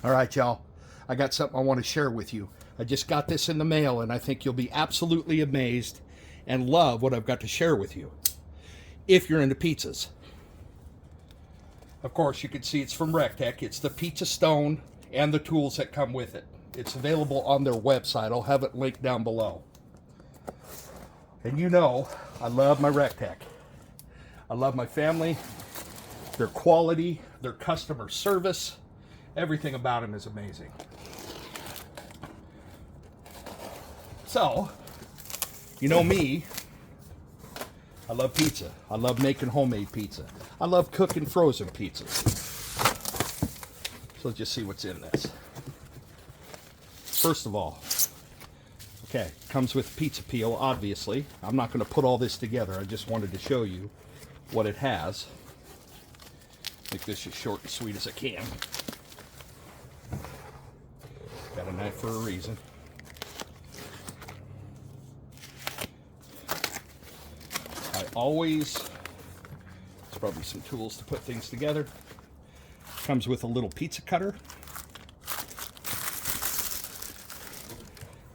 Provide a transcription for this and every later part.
All right, y'all. I got something I want to share with you. I just got this in the mail, and I think you'll be absolutely amazed and love what I've got to share with you. If you're into pizzas. Of course, you can see it's from Rectech. It's the pizza stone and the tools that come with it. It's available on their website. I'll have it linked down below. And you know, I love my Rectech. I love my family, their quality, their customer service. Everything about them is amazing. So, you know me, I love pizza. I love making homemade pizza. I love cooking frozen pizzas. So let's just see what's in this. First of all, okay, comes with pizza peel, obviously. I'm not going to put all this together. I just wanted to show you what it has. Make this as short and sweet as I can. Got a knife for a reason. I always, there's probably some tools to put things together. Comes with a little pizza cutter.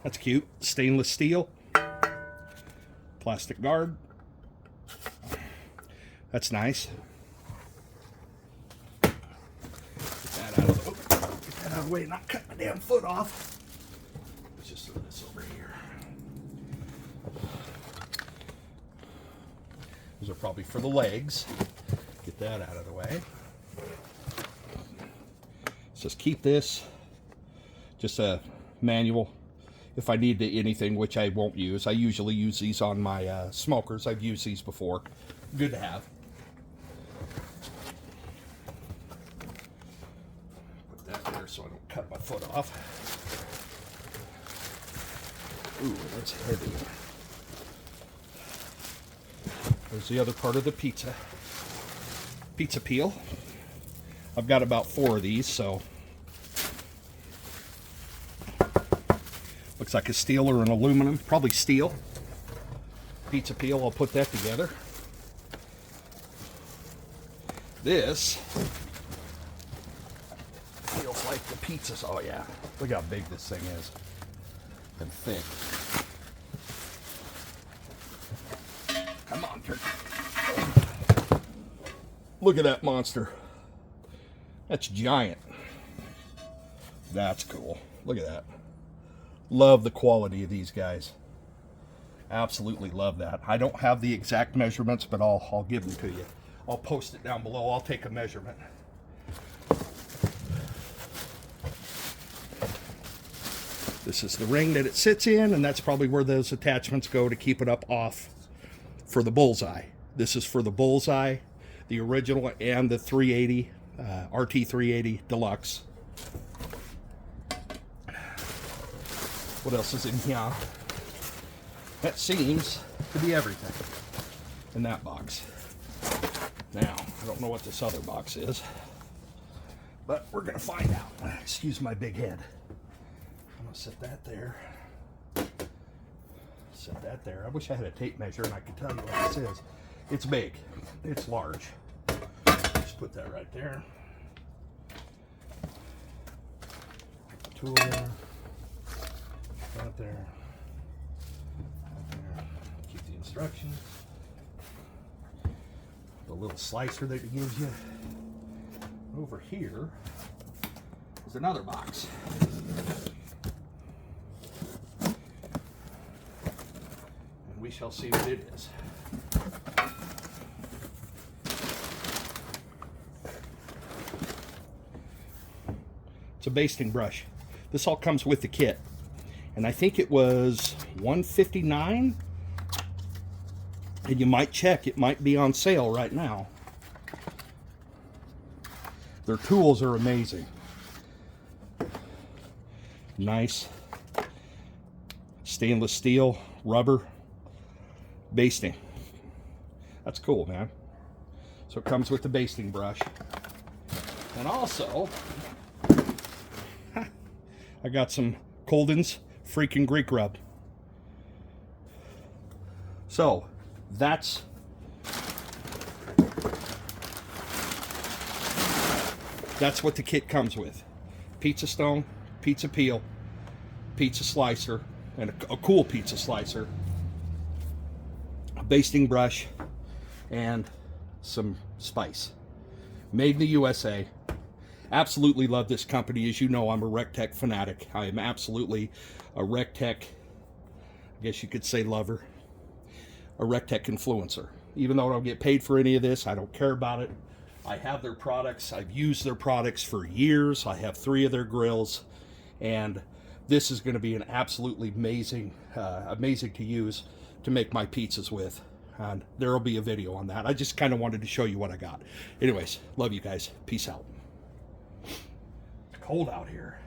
That's cute. Stainless steel. Plastic guard. That's nice. Get that out of the way, not cut my damn foot off. Let's just throw this over here. Those are probably for the legs. Get that out of the way. Let's just keep this. Just a manual. If I need anything, which I won't use. I usually use these on my smokers. I've used these before. Good to have. Put that there so I don't cut my foot off. Ooh, that's heavy. There's the other part of the pizza peel. I've got about 4 of these, so looks like a steel or an aluminum, probably steel. Pizza peel, I'll put that together. This feels like the pizzas. Oh yeah, look how big this thing is and thick. Come on, turkey. Look at that monster. That's giant. That's cool. Look at that. Love the quality of these guys. Absolutely love that. I don't have the exact measurements, but I'll give them to you. I'll post it down below. I'll take a measurement. This is the ring that it sits in, and that's probably where those attachments go to keep it up off for the bullseye. This is for the bullseye, the original, and the 380, RT-380 Deluxe. What else is in here? That seems to be everything in that box. Now, I don't know what this other box is, but we're going to find out. Excuse my big head. I'm going to set that there. Set that there. I wish I had a tape measure and I could tell you what this is. It's big. It's large. Just put that right there. Tool there. Right there. Right there. Keep the instructions. The little slicer that it gives you. Over here is another box. And we shall see what it is. It's a basting brush. This all comes with the kit. And I think it was $159. And you might check, it might be on sale right now. Their tools are amazing. Nice stainless steel, rubber, basting. That's cool, man. So it comes with the basting brush. And also, I got some Colden's freaking Greek rub. So that's what the kit comes with. pizza stone, pizza peel, pizza slicer, and a cool pizza slicer, a basting brush, and some spice. Made in the USA. Absolutely love this company. As you know, I'm a RecTech fanatic. I am absolutely a RecTech, I guess you could say, lover. A RecTech influencer. Even though I don't get paid for any of this, I don't care about it. I have their products. I've used their products for years. I have 3 of their grills, and this is going to be an absolutely amazing to use to make my pizzas with. And there will be a video on that. I just kind of wanted to show you what I got. Anyways, love you guys. Peace out. It's cold out here.